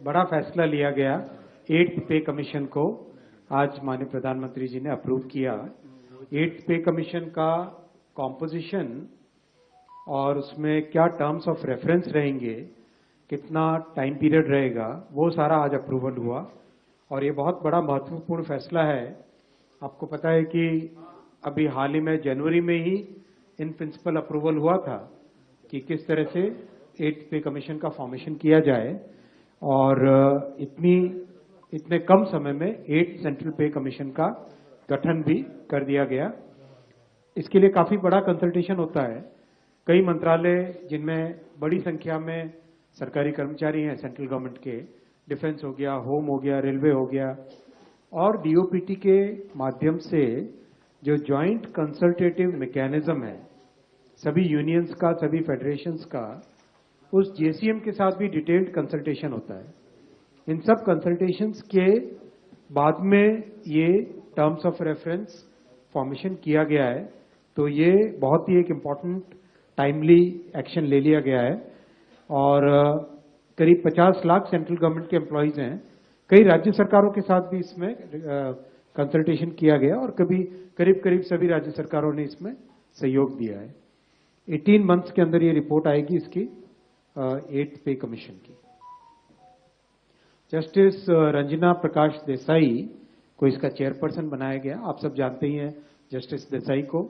बड़ा फैसला लिया गया 8th पे कमीशन को आज माननीय प्रधानमंत्री जी ने अप्रूव किया। 8th पे कमीशन का कॉम्पोजिशन और उसमें क्या टर्म्स ऑफ रेफरेंस रहेंगे, कितना टाइम पीरियड रहेगा, वो सारा आज अप्रूवल हुआ और ये बहुत बड़ा महत्वपूर्ण फैसला है। आपको पता है कि अभी हाल ही में जनवरी में ही इन प्रिंसिपल अप्रूवल हुआ था कि किस तरह से 8th पे कमीशन का फॉर्मेशन किया जाए और इतने कम समय में 8 सेंट्रल पे कमीशन का गठन भी कर दिया गया। इसके लिए काफी बड़ा कंसल्टेशन होता है। कई मंत्रालय जिनमें बड़ी संख्या में सरकारी कर्मचारी हैं सेंट्रल गवर्नमेंट के, डिफेंस हो गया, होम हो गया, रेलवे हो गया, और डीओपीटी के माध्यम से जो ज्वाइंट कंसल्टेटिव मैकेनिज्म है सभी यूनियंस का, सभी फेडरेशंस का, उस जेसीएम के साथ भी डिटेल्ड कंसल्टेशन होता है। इन सब कंसल्टेशंस के बाद में ये टर्म्स ऑफ रेफरेंस फॉर्मेशन किया गया है, तो ये बहुत ही एक इम्पॉर्टेंट टाइमली एक्शन ले लिया गया है। और करीब 50 लाख सेंट्रल गवर्नमेंट के एम्प्लॉइज हैं। कई राज्य सरकारों के साथ भी इसमें कंसल्टेशन किया गया और करीब सभी राज्य सरकारों ने इसमें सहयोग दिया है। 18 मंथ्स के अंदर ये रिपोर्ट आएगी इसकी 8th पे कमीशन की। जस्टिस रंजना प्रकाश देसाई को इसका चेयरपर्सन बनाया गया। आप सब जानते ही हैं जस्टिस देसाई को,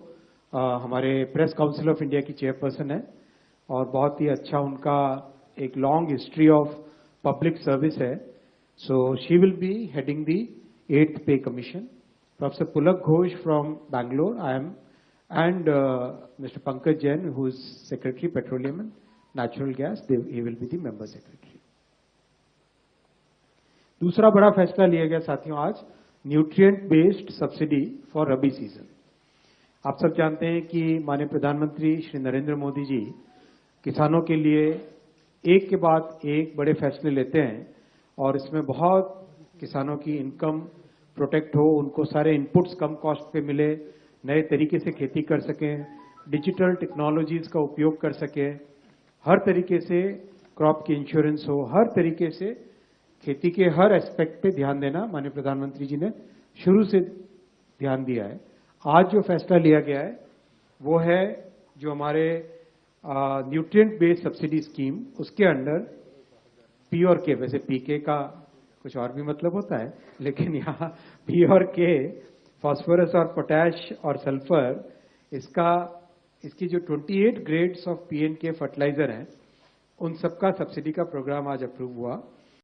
हमारे प्रेस काउंसिल ऑफ इंडिया की चेयरपर्सन है और बहुत ही अच्छा उनका एक long history of public service है। So she will be heading the 8th pay commission. Professor Pulak Ghosh from Bangalore, I M, and Mr. Pankaj Jain, who is Secretary Petroleum and Natural Gas, he will be the member secretary. दूसरा बड़ा फैसला लिया गया साथियों आज, nutrient based subsidy for rabi season. आप सब जानते हैं कि माननीय प्रधानमंत्री श्री नरेंद्र मोदी जी किसानों के लिए एक के बाद एक बड़े फैसले लेते हैं और इसमें बहुत किसानों की इनकम प्रोटेक्ट हो, उनको सारे इनपुट्स कम कॉस्ट पे मिले, नए तरीके से खेती कर सकें, डिजिटल टेक्नोलॉजीज का उपयोग कर सकें, हर तरीके से क्रॉप की इंश्योरेंस हो, हर तरीके से खेती के हर एस्पेक्ट पे ध्यान देना माननीय प्रधानमंत्री जी ने शुरू से ध्यान दिया है। आज जो फैसला लिया गया है वो है जो हमारे न्यूट्रिएंट बेस्ड सब्सिडी स्कीम, उसके अंडर पी और के, वैसे पीके का कुछ और भी मतलब होता है, लेकिन यहाँ पी और के, फास्फोरस और पोटैश और सल्फर, इसकी जो 28 ग्रेड्स ऑफ पीएनके फर्टिलाइजर हैं उन सबका सब्सिडी का प्रोग्राम आज अप्रूव हुआ।